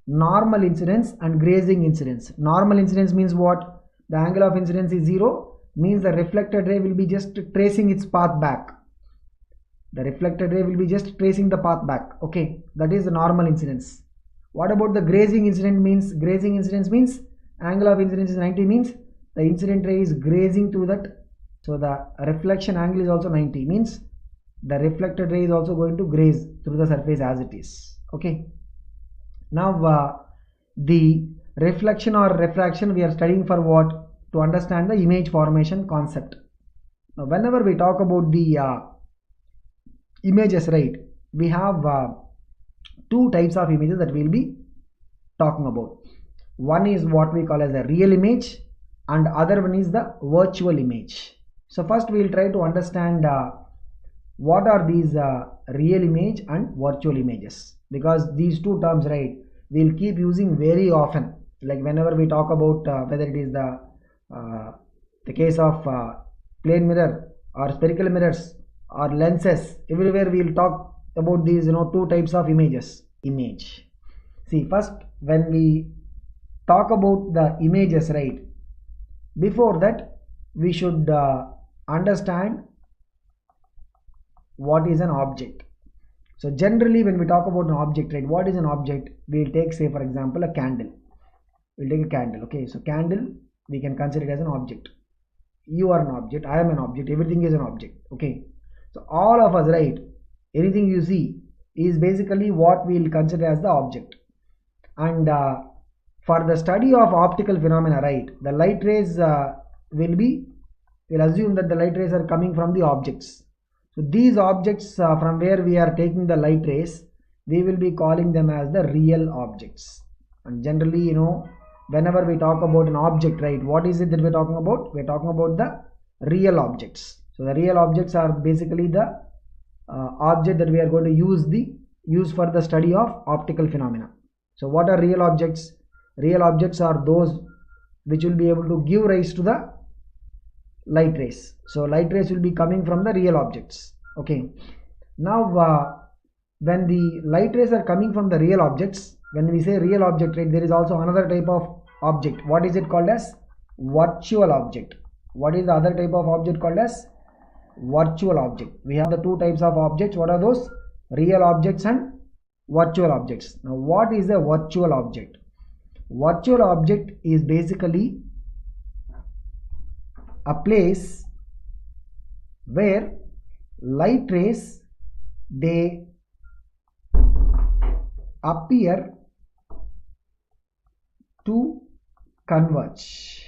Normal incidence and grazing incidence. Normal incidence means what? The angle of incidence is 0. means the reflected ray will be just tracing its path back. The reflected ray will be just tracing the path back. Okay, that is the normal incidence. What about the grazing incident means? Grazing incidence means angle of incidence is 90, means the incident ray is grazing through that. So the reflection angle is also 90, means the reflected ray is also going to graze through the surface as it is. Okay. Now the reflection or refraction we are studying for what? To understand the image formation concept. Now whenever we talk about the images, right, we have two types of images that we will be talking about. One is what we call as a real image and other one is the virtual image. So first we will try to understand what are these real image and virtual images, because these two terms, right, we will keep using very often. Like whenever we talk about whether it is the case of plane mirror or spherical mirrors or lenses, everywhere we will talk about these two types of images. Image. See, first when we talk about the images, right, before that we should understand what is an object. So generally when we talk about an object, right, what is an object? We will take, say for example, a candle. We'll take a candle. Okay, so candle we can consider it as an object. You are an object, I am an object, everything is an object. Okay, so all of us, right, anything you see is basically what we will consider as the object. And for the study of optical phenomena, right, the light rays we'll assume that the light rays are coming from the objects. So these objects from where we are taking the light rays, we will be calling them as the real objects. And generally, whenever we talk about an object, right, what is it that we're talking about? We're talking about the real objects. So the real objects are basically the object that we are going to use for the study of optical phenomena. So what are real objects? Real objects are those which will be able to give rise to the light rays. So light rays will be coming from the real objects. Okay, now when the light rays are coming from the real objects, when we say real object, right, there is also another type of object. What is it called as? Virtual object. What is the other type of object called as? Virtual object. We have the two types of objects. What are those? Real objects and virtual objects. Now what is a virtual object? Virtual object is basically a place where light rays, they appear to converge.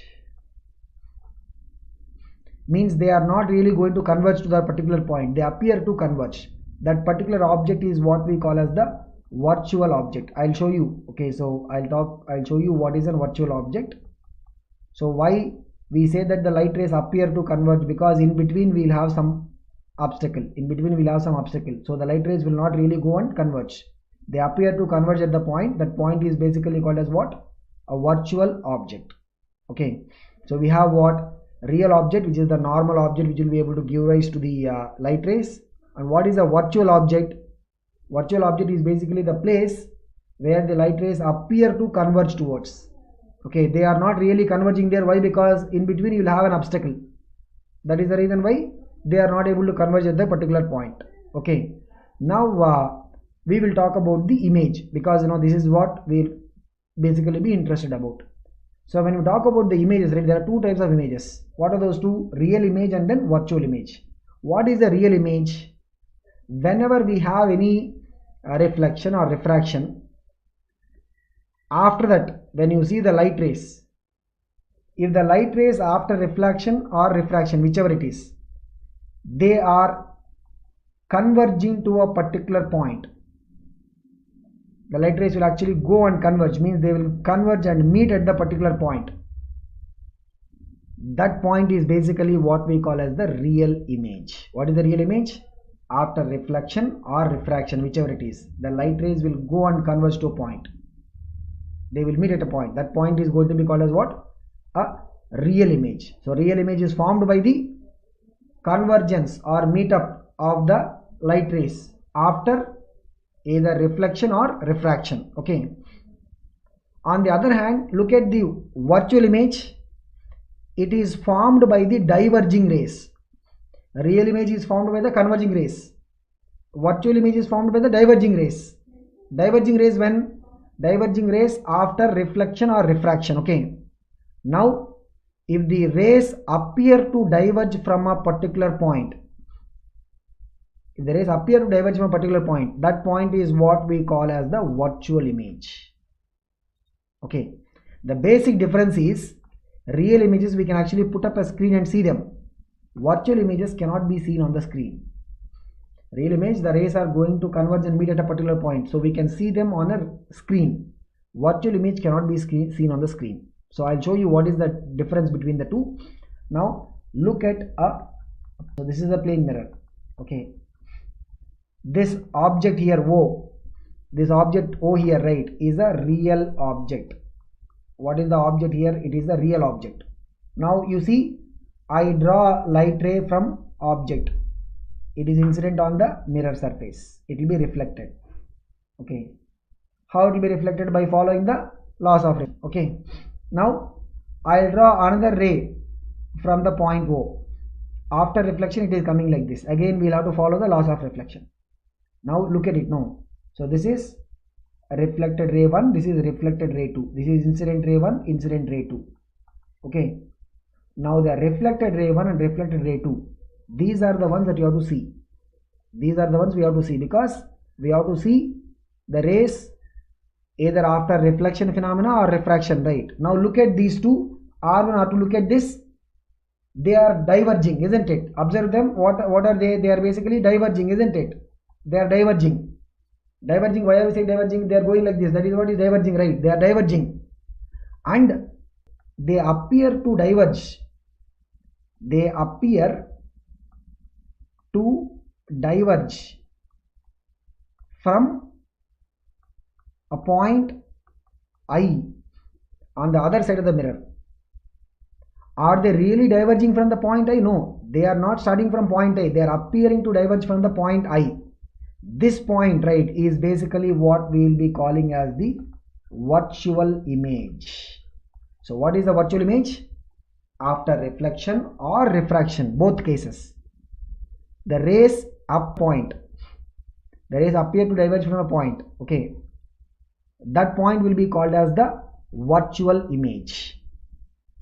Means they are not really going to converge to that particular point, they appear to converge. That particular object is what we call as the virtual object. I'll show you. Okay, so I'll show you what is a virtual object. So why we say that the light rays appear to converge? Because in between we'll have some obstacle. So the light rays will not really go and converge. They appear to converge at the point. That point is basically called as what? A virtual object. Okay, so we have what? Real object, which is the normal object which will be able to give rise to the light rays. And what is a virtual object? Virtual object is basically the place where the light rays appear to converge towards. Okay, they are not really converging there. Why? Because in between you will have an obstacle. That is the reason why they are not able to converge at the particular point. Okay, now we will talk about the image, because this is what we'll basically be interested about. So when we talk about the images, right, there are two types of images. What are those two? Real image and then virtual image. What is a real image? Whenever we have any reflection or refraction, after that, when you see the light rays, if the light rays after reflection or refraction, whichever it is, they are converging to a particular point, the light rays will actually go and converge, means they will converge and meet at the particular point. That point is basically what we call as the real image. What is the real image? After reflection or refraction, whichever it is, the light rays will go and converge to a point. They will meet at a point. That point is going to be called as what? A real image. So real image is formed by the convergence or meetup of the light rays after either reflection or refraction. Okay, on the other hand, look at the virtual image. it is formed by the diverging rays. Real image is formed by the converging rays. Virtual image is formed by the diverging rays. Diverging rays when? Diverging rays after reflection or refraction. Okay. Now, if the rays appear to diverge from a particular point, if the rays appear to diverge from a particular point, that point is what we call as the virtual image. Okay. The basic difference is real images we can actually put up a screen and see them. Virtual images cannot be seen on the screen. Real image, the rays are going to converge and meet at a particular point, so we can see them on a screen. Virtual image cannot be seen on the screen. So I'll show you what is the difference between the two. Now look at so this is a plane mirror. Okay, this object here O, this object O here, right, is a real object. What is the object here? It is a real object. Now you see, I draw light ray from object. It is incident on the mirror surface. It will be reflected. Okay. How it will be reflected? By following the laws of reflection. Okay. Now I'll draw another ray from the point O. After reflection, it is coming like this. Again, we'll have to follow the laws of reflection. Now look at it now. So this is reflected ray 1. This is reflected ray 2. This is incident ray 1, incident ray 2. Okay. Now the reflected ray 1 and reflected ray 2. These are the ones that you have to see. These are the ones we have to see, because we have to see the rays either after reflection phenomena or refraction, right? Now look at these two, R1, R2, look at this. They are diverging, isn't it? Observe them. What are they? They are basically diverging, isn't it? They are diverging. Diverging, why are we saying diverging? They are going like this. That is what is diverging, right? They are diverging. And they appear to diverge. They appear to diverge from a point I on the other side of the mirror. Are they really diverging from the point I? No, they are not starting from point I. They are appearing to diverge from the point I. This point, right, is basically what we will be calling as the virtual image. So what is the virtual image? After reflection or refraction, both cases, the rays up point, the rays appear to diverge from a point. Okay, that point will be called as the virtual image.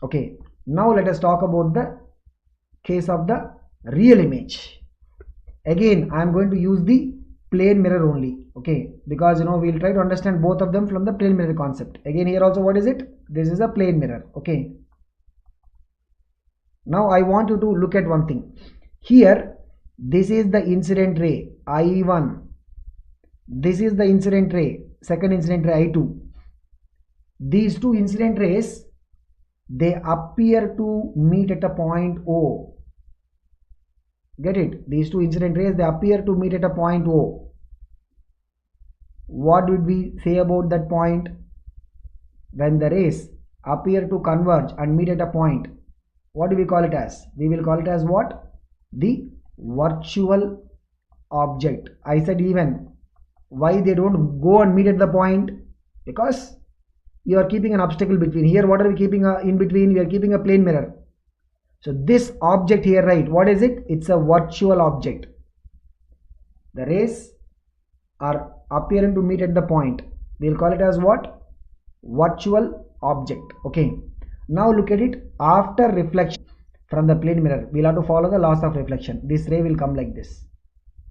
Okay, now let us talk about the case of the real image. Again, I am going to use the plane mirror only. Okay, because we will try to understand both of them from the plane mirror concept. Again, here also, what is it? This is a plane mirror. Okay, now I want you to look at one thing here. This is the incident ray I1. This is the incident ray, second incident ray I2. These two incident rays, they appear to meet at a point O. Get it? These two incident rays, they appear to meet at a point O. What did we say about that point? When the rays appear to converge and meet at a point, what do we call it as? We will call it as what? The virtual object. I said even. Why they don't go and meet at the point? Because you are keeping an obstacle between. Here, what are we keeping in between? We are keeping a plane mirror. So this object here, right, what is it? It's a virtual object. The rays are appearing to meet at the point. We will call it as what? Virtual object. Okay. Now look at it. After reflection from the plane mirror, we'll have to follow the laws of reflection. This ray will come like this.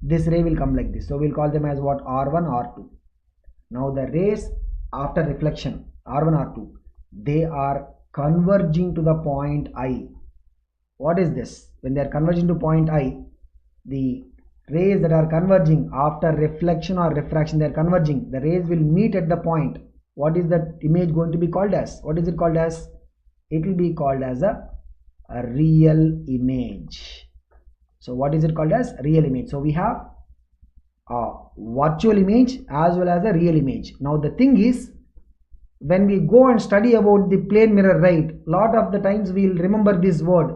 This ray will come like this. So we'll call them as what? R1, R2. Now the rays after reflection, R1, R2, they are converging to the point I. What is this? When they are converging to point I, the rays that are converging after reflection or refraction, they are converging. The rays will meet at the point. What is that image going to be called as? What is it called as? It will be called as a real image. So what is it called as? Real image. So we have a virtual image as well as a real image. Now the thing is, when we go and study about the plane mirror, right, lot of the times we will remember this word,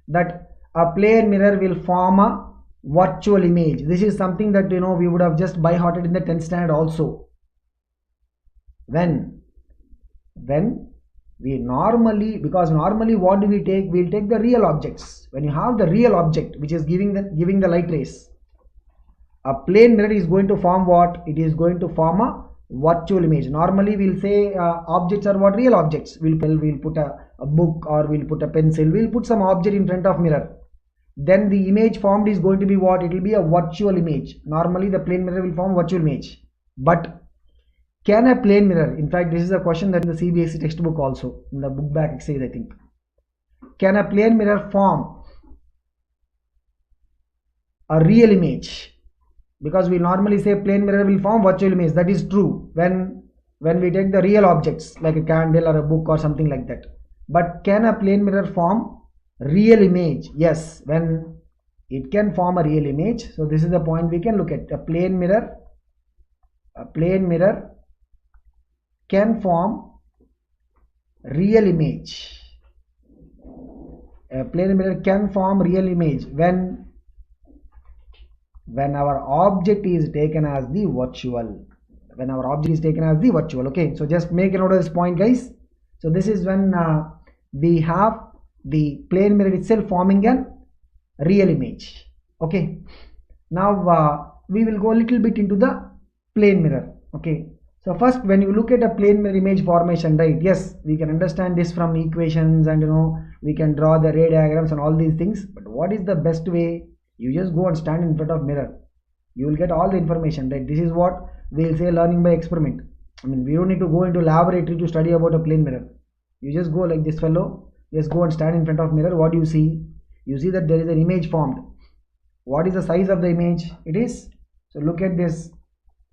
that a plane mirror will form a virtual image. This is something that we would have just by hearted in the 10th standard also. When We normally, because normally what do we take? We'll take the real objects. When you have the real object which is giving the light rays, a plane mirror is going to form what? It is going to form a virtual image. Normally we'll say objects are what? Real objects. We'll put a book, or we'll put a pencil, we'll put some object in front of mirror. Then the image formed is going to be what? It will be a virtual image. Normally the plane mirror will form virtual image. But can a plane mirror, in fact this is a question that in the CBSE textbook also, in the book back exercise I think, can a plane mirror form a real image? Because we normally say plane mirror will form virtual image. That is true when we take the real objects like a candle or a book or something like that. But can a plane mirror form real image? Yes, when it can form a real image. So this is the point we can look at. A plane mirror can form real image. A plane mirror can form real image when our object is taken as the virtual. When our object is taken as the virtual. Okay, so just make a note of this point, guys. So this is when we have the plane mirror itself forming a real image. Okay, now we will go a little bit into the plane mirror. Okay, so first, when you look at a plane mirror image formation, right, yes, we can understand this from equations, and we can draw the ray diagrams and all these things. But what is the best way? You just go and stand in front of mirror, you will get all the information, right? This is what we'll say learning by experiment. I mean, we don't need to go into laboratory to study about a plane mirror. You just go like this fellow, just go and stand in front of mirror. What do you see? You see that there is an image formed. What is the size of the image? It is, so look at this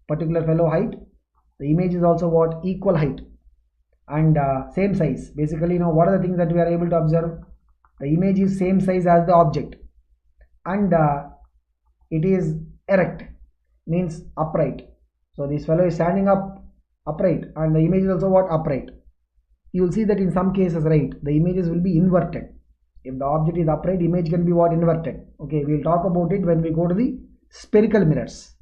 particular fellow height. The image is also what? Equal height and same size. Basically, what are the things that we are able to observe? The image is same size as the object, and it is erect, means upright. So this fellow is standing upright, and the image is also what? Upright. You will see that in some cases, right, the images will be inverted. If the object is upright, image can be what? Inverted. Okay, we will talk about it when we go to the spherical mirrors.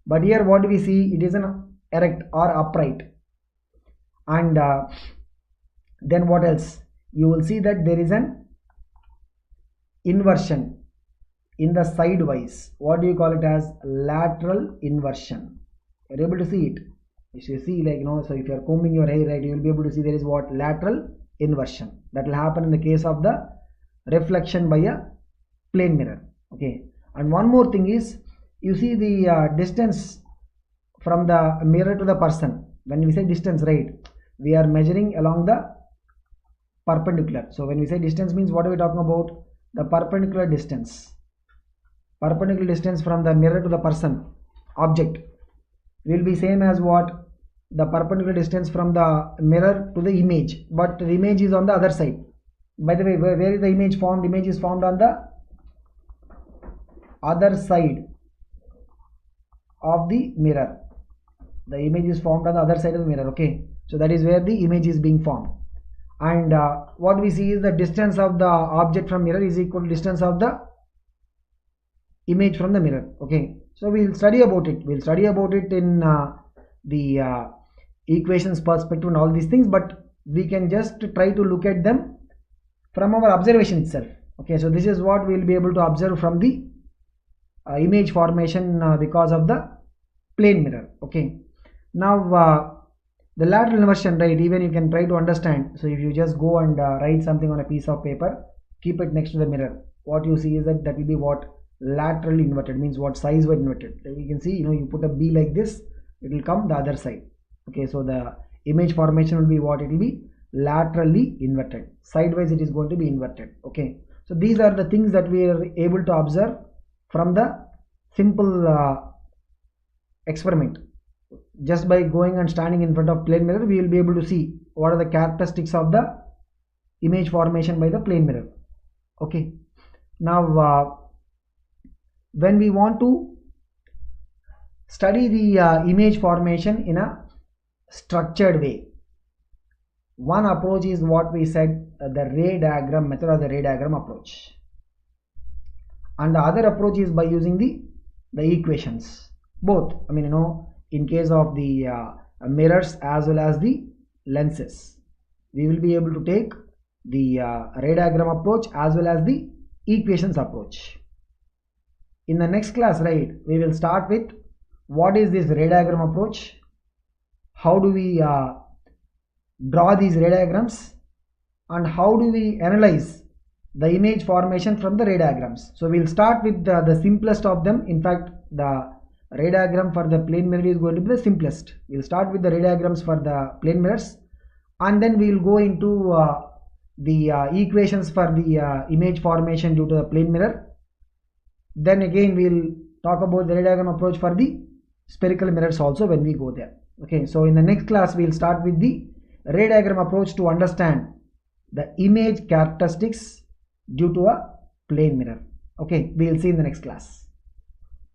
But here what do we see? It is an erect or upright. And then what else? You will see that there is an inversion in the sidewise. What do you call it as? Lateral inversion. You are able to see it. If you see, like, so if you are combing your hair, right, you will be able to see there is what? Lateral inversion. That will happen in the case of the reflection by a plane mirror. Okay, and one more thing is, you see the distance from the mirror to the person. When we say distance, right, we are measuring along the perpendicular. So when we say distance, means what are we talking about? The perpendicular distance. Perpendicular distance from the mirror to the person, object, will be same as what? The perpendicular distance from the mirror to the image, but the image is on the other side. By the way, where is the image formed? Image is formed on the other side of the mirror. The image is formed on the other side of the mirror. Okay, so that is where the image is being formed. And what we see is the distance of the object from mirror is equal to distance of the image from the mirror. Okay, so we'll study about it. We'll study about it in the equations perspective and all these things, but we can just try to look at them from our observation itself. Okay, so this is what we'll be able to observe from the image formation because of the plane mirror. Okay, now the lateral inversion, right, even you can try to understand. So if you just go and write something on a piece of paper, keep it next to the mirror, what you see is that will be what? Laterally inverted, means what? Size wise inverted. Like you can see, you put a B like this, it will come the other side. Okay, so the image formation will be what? It will be laterally inverted. Sidewise it is going to be inverted. Okay, so these are the things that we are able to observe from the simple experiment. Just by going and standing in front of plane mirror, we will be able to see what are the characteristics of the image formation by the plane mirror. Okay, now when we want to study the image formation in a structured way, one approach is what we said, the ray diagram method or the ray diagram approach, and the other approach is by using the equations. Both, I mean, in case of the mirrors as well as the lenses. we will be able to take the ray diagram approach as well as the equations approach. In the next class, right, we will start with what is this ray diagram approach, how do we draw these ray diagrams, and how do we analyze the image formation from the ray diagrams. So we'll start with the simplest of them. In fact, the ray diagram for the plane mirror is going to be the simplest. We'll start with the ray diagrams for the plane mirrors, and then we'll go into the equations for the image formation due to the plane mirror. Then again we'll talk about the ray diagram approach for the spherical mirrors also when we go there. Okay, so in the next class we'll start with the ray diagram approach to understand the image characteristics due to a plane mirror. Okay, we'll see in the next class.